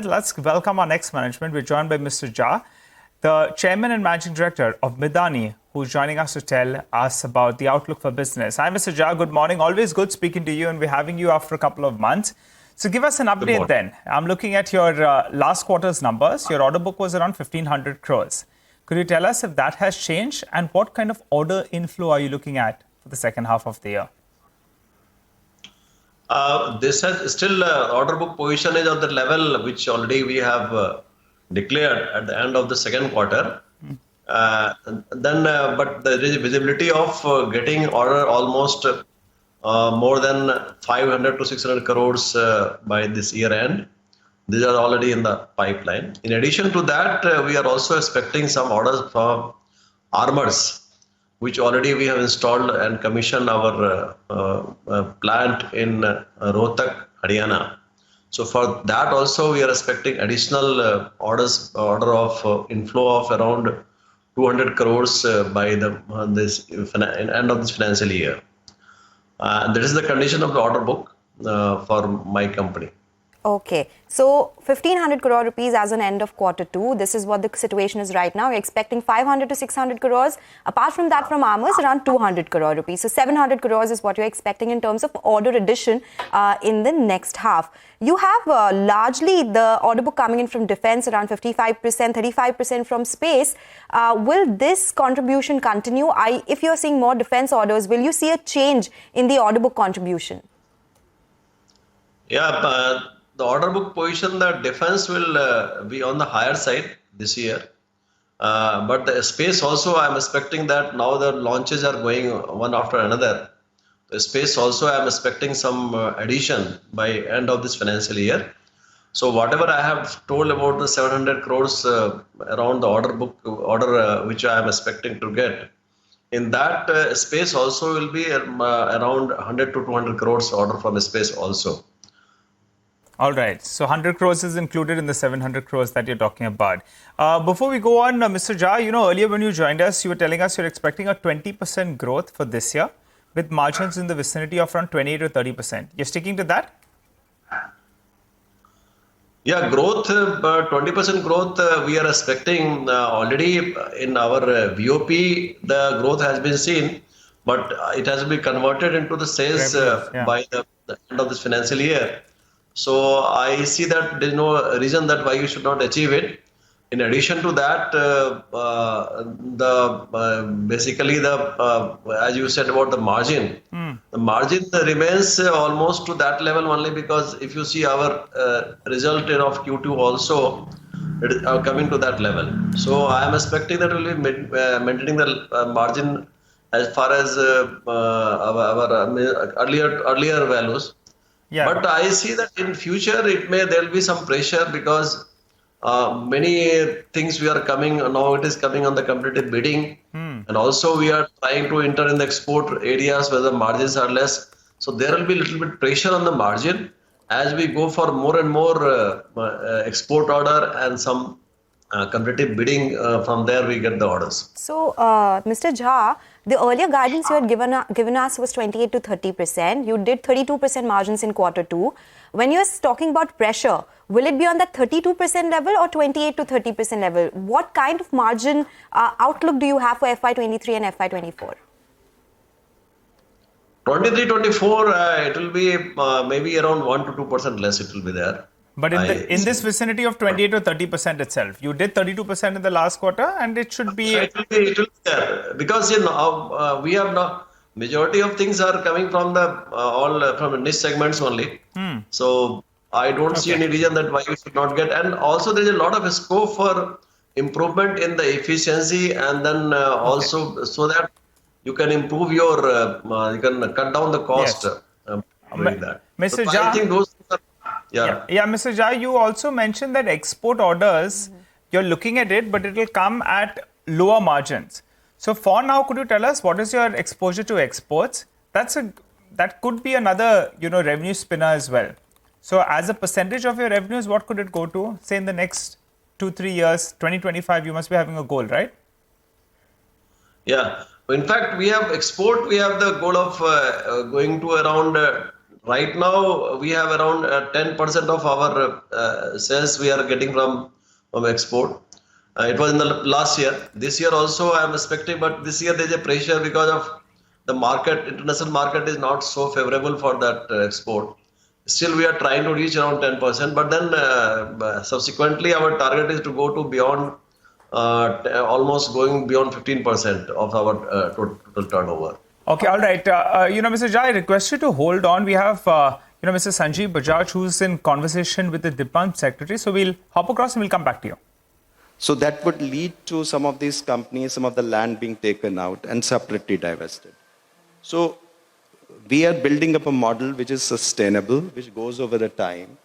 Let's welcome our next management. We're joined by Mr. Jha, the Chairman and Managing Director of Midani, who's joining us to tell us about the outlook for business. Hi, Mr. Jha. Good morning. Always good speaking to you, and we're having you after a couple of months. So give us an update then. I'm looking at your last quarter's numbers. Your order book was around 1,500 crores. Could you tell us if that has changed, and what kind of order inflow are you looking at for the second half of the year? This has still order book position is on the level which already we have declared at the end of the second quarter. But there is visibility of getting order almost more than 500 to 600 crores by this year end. These are already in the pipeline. In addition to that, we are also expecting some orders from armors, which already we have installed and commissioned our plant in Rohtak, Haryana. So for that also we are expecting additional order of inflow of around 200 crores by the end of this financial year. That is the condition of the order book for my company. Okay, so 1,500 crore rupees as an end of quarter two. This is what the situation is right now. We're expecting 500 to 600 crores. Apart from that, from armors, around 200 crore rupees. So 700 crores is what you're expecting in terms of order addition in the next half. You have largely the order book coming in from defense, around 55%, 35% from space. Will this contribution continue? If you're seeing more defense orders, will you see a change in the order book contribution? Yeah, the order book position, the defense will be on the higher side this year. But the space also, I'm expecting that now the launches are going one after another. The space also, I'm expecting some addition by end of this financial year. So whatever I have told about the 700 crores around the order book, which I am expecting to get, in that space also will be around 100 to 200 crores order from space also. All right. So 100 crores is included in the 700 crores that you're talking about. Before we go on, Mr. Jha, earlier when you joined us, you were telling us you're expecting a 20% growth for this year with margins in the vicinity of around 28 to 30%. You're sticking to that? Yeah, growth, 20% growth we are expecting already in our VOP. The growth has been seen, but it has been converted into the sales by the end of this financial year. So I see that there is no reason that why you should not achieve it. In addition to that, as you said about the margin, the margin remains almost to that level only because if you see our result of Q2 also, it is coming to that level. So I am expecting that we will be maintaining the margin as far as our earlier values. Yeah. But I see that in future there will be some pressure because many things we are coming now. It is coming on the competitive bidding, and also we are trying to enter in the export areas where the margins are less. So there will be a little bit pressure on the margin as we go for more and more export order and some competitive bidding. From there we get the orders. So, Mr. Jha, the earlier guidance you had given us was 28 to 30%. You did 32% margins in quarter two. When you're talking about pressure, will it be on that 32% level or 28 to 30% level? What kind of margin outlook do you have for FY23 and FY24? 23-24, it will be maybe around 1 to 2% less. It will be there. But in this vicinity of 28 to 30% itself, you did 32% in the last quarter, and it should be. It will be there because we have now majority of things are coming from the from niche segments only. So I don't see any reason that why you should not get. And also there is a lot of scope for improvement in the efficiency, and then also so that you can improve your you can cut down the cost. Doing that. Mr. So Jha, I think those are. Yeah, Mr. Jha, you also mentioned that export orders, you're looking at it, but it will come at lower margins. So for now, could you tell us what is your exposure to exports? That could be another, revenue spinner as well. So as a percentage of your revenues, what could it go to? Say in the next 2-3 years, 2025, you must be having a goal, right? Yeah. In fact, we have the goal of going to around right now we have around 10% of our sales we are getting from export. It was in the last year. This year also I am expecting, but this year there is a pressure because of the market. International market is not so favorable for that export. Still, we are trying to reach around 10%, but then subsequently our target is to go to beyond, almost going beyond 15% of our total turnover. Okay, all right. Mr. Jha, I request you to hold on. We have, Mr. Sanjeev Bajaj, who's in conversation with the DIPAM secretary. So we'll hop across and we'll come back to you. So that would lead to some of these companies, some of the land being taken out and separately divested. So we are building up a model which is sustainable, which goes over the time,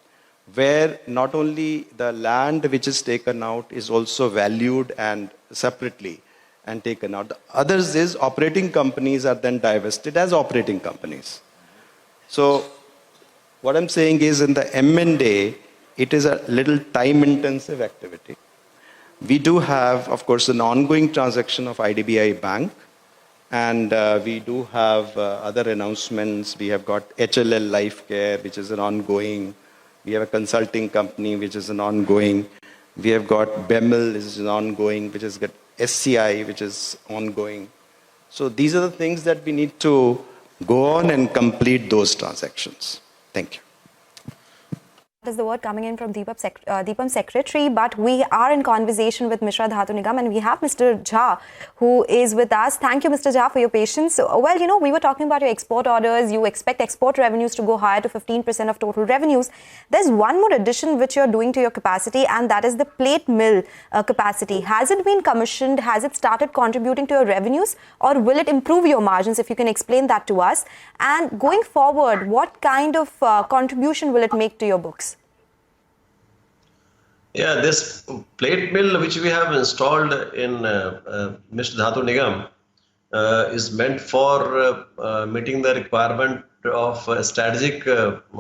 where not only the land which is taken out is also valued and separately and taken out. The others is operating companies are then divested as operating companies. So what I'm saying is in the M&A, it is a little time-intensive activity. We do have, of course, an ongoing transaction of IDBI Bank, and we do have other announcements. We have got HLL Lifecare, which is an ongoing. We have a consulting company, which is an ongoing. We have got BEML, which is an ongoing, which has got SCI, which is ongoing. So these are the things that we need to go on and complete those transactions. Thank you. That is the word coming in from Deepam secretary, but we are in conversation with Mishra Dhatu Nigam and we have Mr. Jha who is with us. Thank you, Mr. Jha, for your patience. Well, we were talking about your export orders. You expect export revenues to go higher to 15% of total revenues. There's one more addition which you're doing to your capacity, and that is the plate mill capacity. Has it been commissioned? Has it started contributing to your revenues, or will it improve your margins? If you can explain that to us. And going forward, what kind of contribution will it make to your books? Yeah, this plate mill which we have installed in Mr. Dhatu Nigam is meant for meeting the requirement of strategic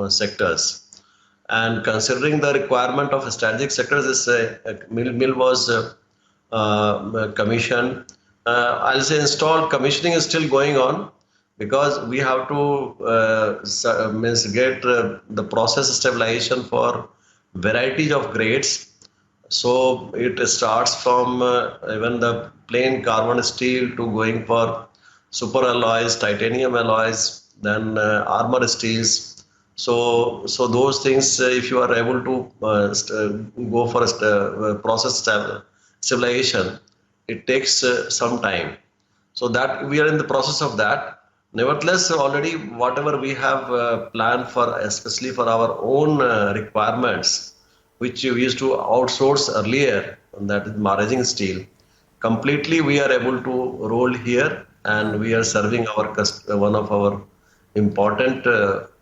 sectors. And considering the requirement of strategic sectors, this mill was commissioned. I'll say installed. Commissioning is still going on because we have to get the process stabilization for varieties of grades. So it starts from even the plain carbon steel to going for super alloys, titanium alloys, then armor steels. So those things, if you are able to go for a process stabilization, it takes some time. So that we are in the process of that. Nevertheless, already whatever we have planned for, especially for our own requirements, which we used to outsource earlier, and that is Maharajin Steel, completely we are able to roll here, and we are serving our one of our important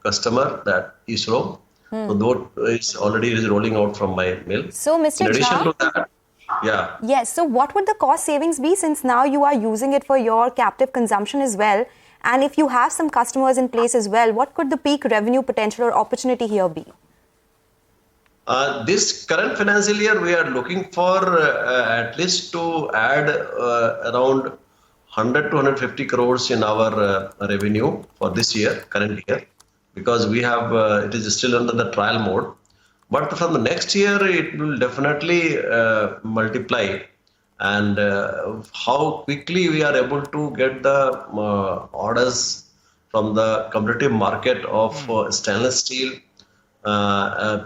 customer, that ISRO. So that is already rolling out from my mill. So, Mr. In addition Jha, to that, yeah. Yes. So what would the cost savings be, since now you are using it for your captive consumption as well? And if you have some customers in place as well, what could the peak revenue potential or opportunity here be? This current financial year, we are looking for at least to add around 100 to 150 crores in our revenue for this year, current year, because we have it is still under the trial mode. But from the next year, it will definitely multiply. And how quickly we are able to get the orders from the competitive market of stainless steel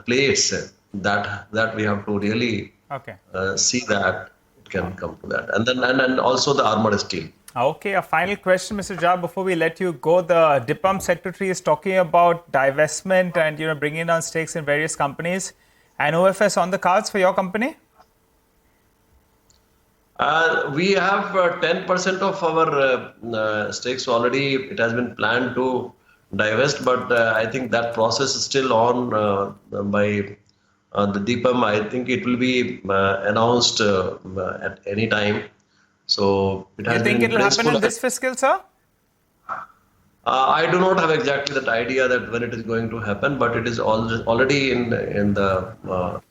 plates, that we have to really see that it can come to that. And then and also the armored steel. Okay, a final question, Mr. Jha, before we let you go. The DIPAM secretary is talking about divestment and bringing down stakes in various companies. And OFS on the cards for your company? We have 10% of our stakes already. It has been planned to divest, but I think that process is still on by the DIPAM. I think it will be announced at any time. So it has you think it will happen in this fiscal, sir? I do not have exactly that idea that when it is going to happen, but it is already in the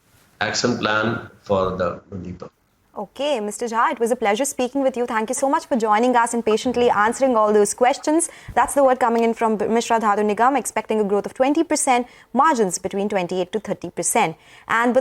action plan for the DIPAM. Okay, Mr. Jha, it was a pleasure speaking with you. Thank you so much for joining us and patiently answering all those questions. That's the word coming in from Mishra Dhatu Nigam, expecting a growth of 20%, margins between 28 to 30%. And